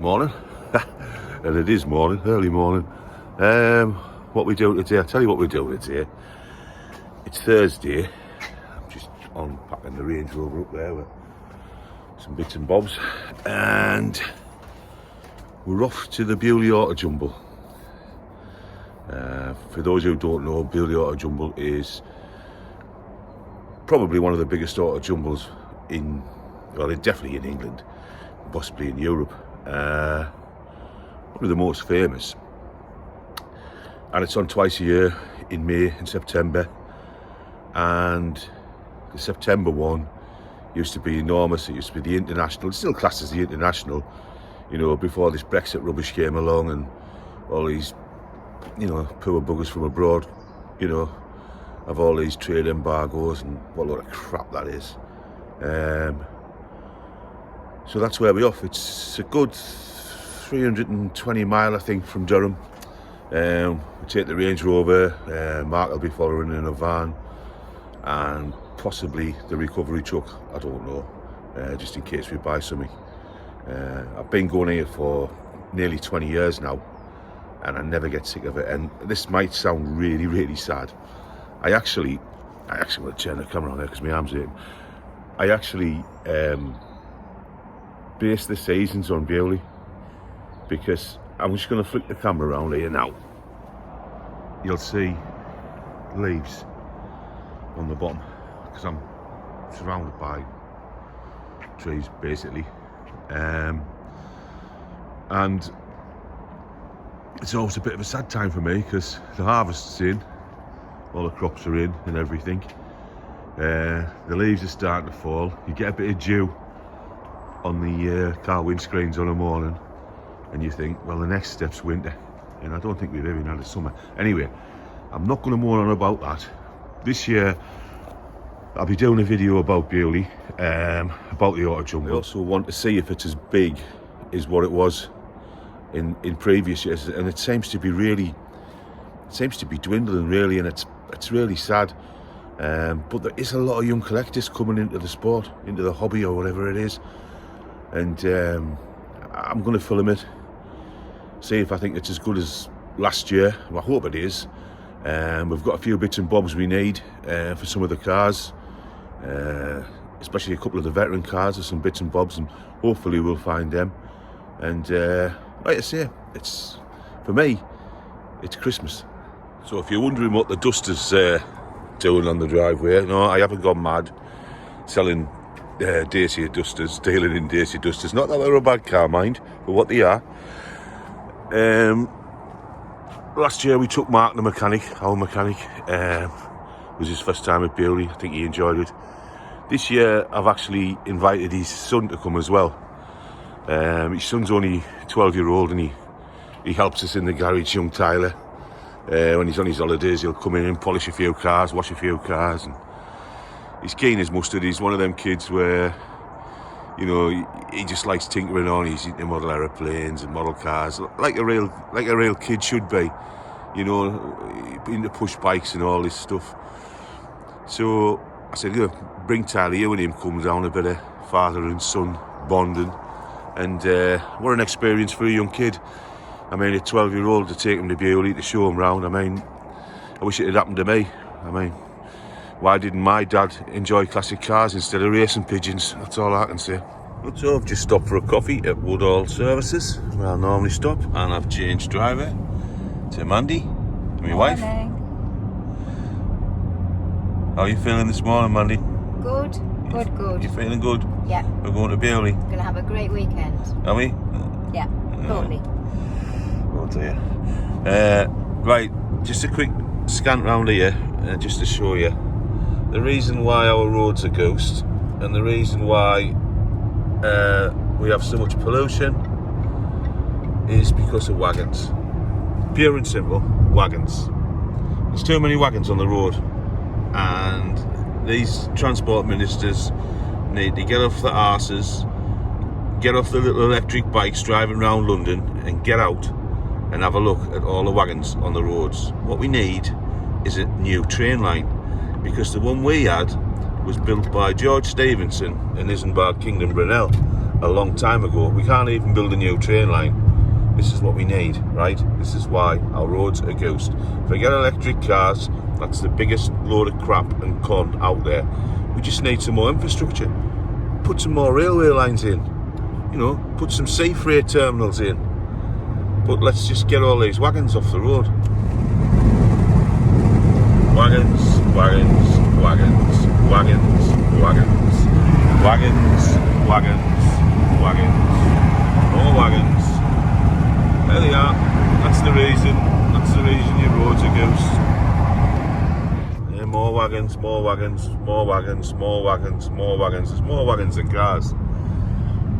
Morning. And it is morning, early morning. What we doing today? I'll tell you what we're doing today. It's Thursday. I'm just unpacking the Range Rover up there with some bits and bobs. And we're off to the Beaulieu Autojumble. For those who don't know, Beaulieu Autojumble is probably one of the biggest autojumbles definitely in England, possibly in Europe. One of the most famous, and it's on twice a year in May and September, and the September one used to be enormous. It used to be the international, it's still classed as the international, before this Brexit rubbish came along and all these poor buggers from abroad have all these trade embargoes and what a lot of crap that is. So that's where we're off. It's a good 320 mile, I think, from Durham. We take the Range Rover. Mark will be following in a van, and possibly the recovery truck. I don't know, just in case we buy something. I've been going here for nearly 20 years now, and I never get sick of it. And this might sound really, really sad. I actually want to turn the camera on there because my arm's aching. I actually base the seasons on Beaulieu, because I'm just going to flick the camera around here now. You'll see leaves on the bottom because I'm surrounded by trees basically, and it's always a bit of a sad time for me because the harvest's in, all the crops are in and everything. The leaves are starting to fall. You get a bit of dew on the car windscreens on a morning and you think, well, the next step's winter, and I don't think we've even had a summer. Anyway, I'm not going to moan on about that. This year I'll be doing a video about Beaulieu, about the Autojumble. I also want to see if it's as big as what it was in previous years, and it seems to be dwindling really, and it's really sad. But there is a lot of young collectors coming into the sport, into the hobby or whatever it is, and I'm going to film it, see if I think it's as good as last year. Well, I hope it is. We've got a few bits and bobs we need for some of the cars, especially a couple of the veteran cars. There's some bits and bobs, and hopefully we'll find them. And like I say, for me, it's Christmas. So if you're wondering what the duster's doing on the driveway, no, I haven't gone mad selling Dacia dusters, dealing in Dacia dusters. Not that they're a bad car, mind, but what they are. Last year we took Mark, the mechanic, our mechanic. It was his first time at Beaulieu. I think he enjoyed it. This year I've actually invited his son to come as well. His son's only 12-year-old, and he helps us in the garage, young Tyler. When he's on his holidays, he'll come in and polish a few cars, wash a few cars, and he's keen as mustard. He's one of them kids where, he just likes tinkering on. He's into model aeroplanes and model cars, like a real kid should be, into push bikes and all this stuff. So I said, bring Tyler here when him comes down, a bit of father and son bonding, and what an experience for a young kid. I mean, a 12-year-old to take him to Beaulieu, to show him round. I mean, I wish it had happened to me. I mean, why didn't my dad enjoy classic cars instead of racing pigeons? That's all I can say. So I've just stopped for a coffee at Woodall Services, where I normally stop, and I've changed driver to Mandy, my wife. How are you feeling this morning, Mandy? Good. You feeling good? Yeah. We're going to Beaulieu. Gonna have a great weekend. Are we? Yeah, totally. Oh dear. Right, just a quick scan round here, just to show you the reason why our roads are ghost, and the reason why we have so much pollution is because of wagons. Pure and simple, wagons. There's too many wagons on the road, and these transport ministers need to get off their arses, get off the little electric bikes driving around London, and get out and have a look at all the wagons on the roads. What we need is a new train line, because the one we had was built by George Stephenson in Isambard, Kingdom Brunel, a long time ago. We can't even build a new train line. This is what we need, right? This is why our roads are ghost. Forget electric cars, that's the biggest load of crap and con out there. We just need some more infrastructure. Put some more railway lines in, you know, put some sea freight terminals in. But let's just get all these wagons off the road. Wagons, wagons, wagons, wagons, wagons, wagons, wagons, wagons, more wagons. There they are. That's the reason. That's the reason your roads are ghost. Yeah, more wagons, more wagons, more wagons, more wagons, more wagons. There's more wagons than cars.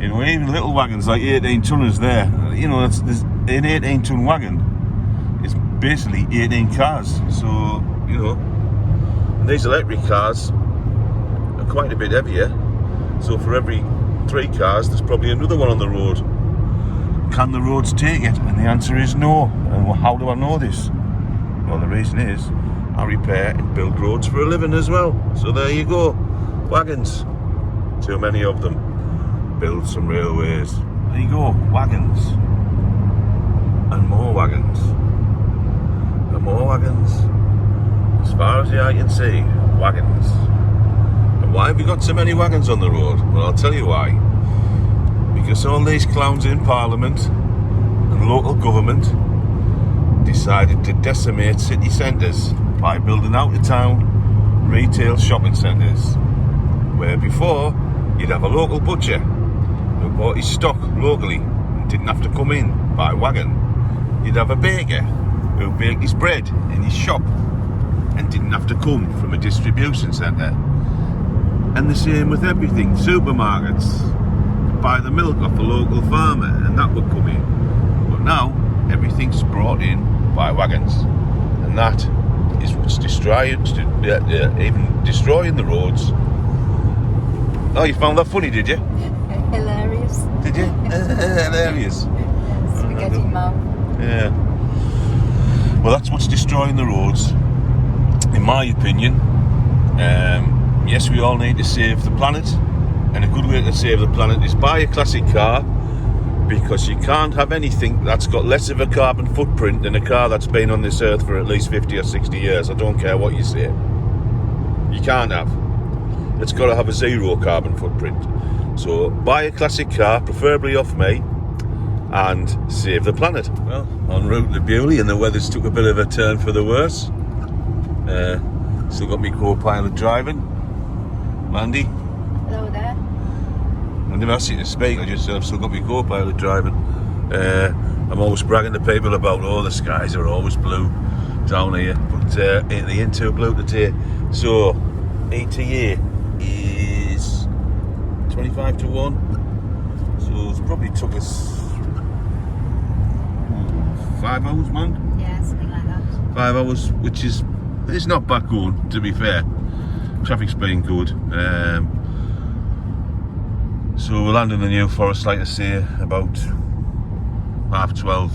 You know, even little wagons like 18 tonners there. You know, there's an 18 ton wagon. It's basically 18 cars. So, you know, and these electric cars are quite a bit heavier. So for every 3 cars, there's probably another one on the road. Can the roads take it? And the answer is no. And how do I know this? Well, the reason is I repair and build roads for a living as well. So there you go. Wagons. Too many of them. Build some railways. There you go. Wagons. And more wagons. And more wagons. As far as the eye can see, wagons. And why have we got so many wagons on the road? Well, I'll tell you why. Because all these clowns in Parliament and local government decided to decimate city centres by building out of town retail shopping centres, where before you'd have a local butcher who bought his stock locally and didn't have to come in by wagon. You'd have a baker who baked his bread in his shop and didn't have to come from a distribution centre. And the same with everything. Supermarkets, buy the milk off a local farmer and that would come in. But now everything's brought in by wagons, and that is what's destroying even destroying the roads. Oh, you found that funny, did you? Hilarious. Did you? Hilarious. Spaghetti mouth. Yeah. Well, that's what's destroying the roads, in my opinion. Yes, we all need to save the planet, and a good way to save the planet is buy a classic car, because you can't have anything that's got less of a carbon footprint than a car that's been on this earth for at least 50 or 60 years. I don't care what you say. You can't have. It's got to have a 0 carbon footprint. So buy a classic car, preferably off me, and save the planet. Well, en route to Beaulieu, and the weather's took a bit of a turn for the worse. Still got me co-pilot driving. Mandy. Hello there. I never asked you to speak, I just said I've still got my co-pilot driving. I'm always bragging to people about, oh, the skies are always blue down here, but they ain't too blue today. So, ETA is 25 to 1. So it's probably took us 5 hours, man? Yeah, something like that. 5 hours, which is, it's not bad going, to be fair. Traffic's been good. So we'll land in the New Forest, like I say, about 12:30.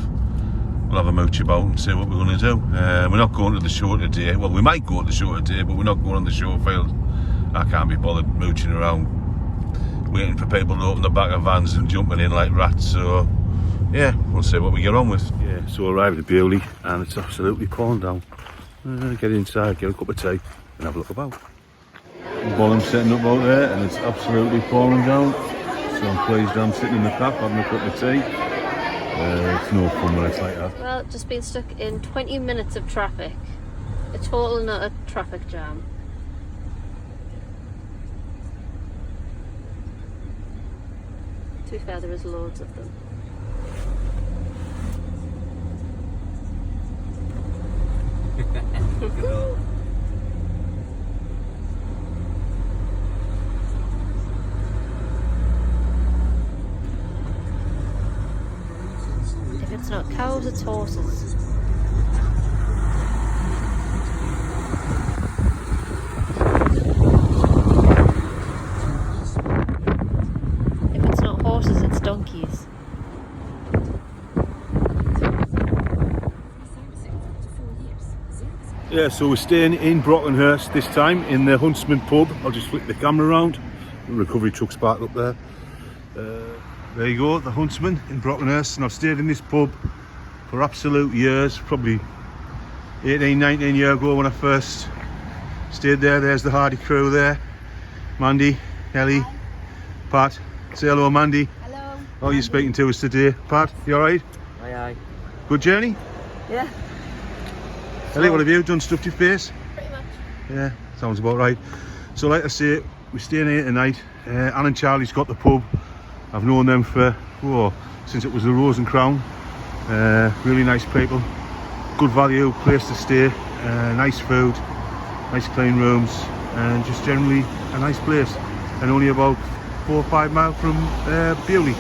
We'll have a mooch about and see what we're going to do. We're not going to the show today. Well, we might go to the show today, but we're not going on the show field. I can't be bothered mooching around, waiting for people to open the back of vans and jumping in like rats. So, yeah, we'll see what we get on with. Yeah, so arrived at Beaulieu and it's absolutely pouring down. Get inside, get a cup of tea and have a look about. While I'm setting up out there and it's absolutely pouring down, so I'm pleased I'm sitting in the cab having a cup of tea. It's no fun when it's like that. Well, just been stuck in 20 minutes of traffic. A total and utter traffic jam. To be fair, there is loads of them. If it's not cows, it's horses. If it's not horses, it's donkeys. Yeah, so we're staying in Brockenhurst this time in the Huntsman pub. I'll just flick the camera around. The recovery truck's parked up there. There you go, the Huntsman in Brockenhurst, and I've stayed in this pub for absolute years, probably 18, 19 years ago when I first stayed there. There's the Hardy crew there, Mandy, Ellie, Pat. Say hello, Mandy. Hello. How are you speaking to us today? Pat, you alright? Aye, aye. Good journey? Yeah. Ellie, what have you done? Stuffed your face? Pretty much. Yeah, sounds about right. So like I say, we're staying here tonight. Anne and Charlie's got the pub. I've known them for, since it was the Rose and Crown. Really nice people. Good value, place to stay. Nice food, nice clean rooms, and just generally a nice place. And only about 4 or 5 miles from Beaulieu.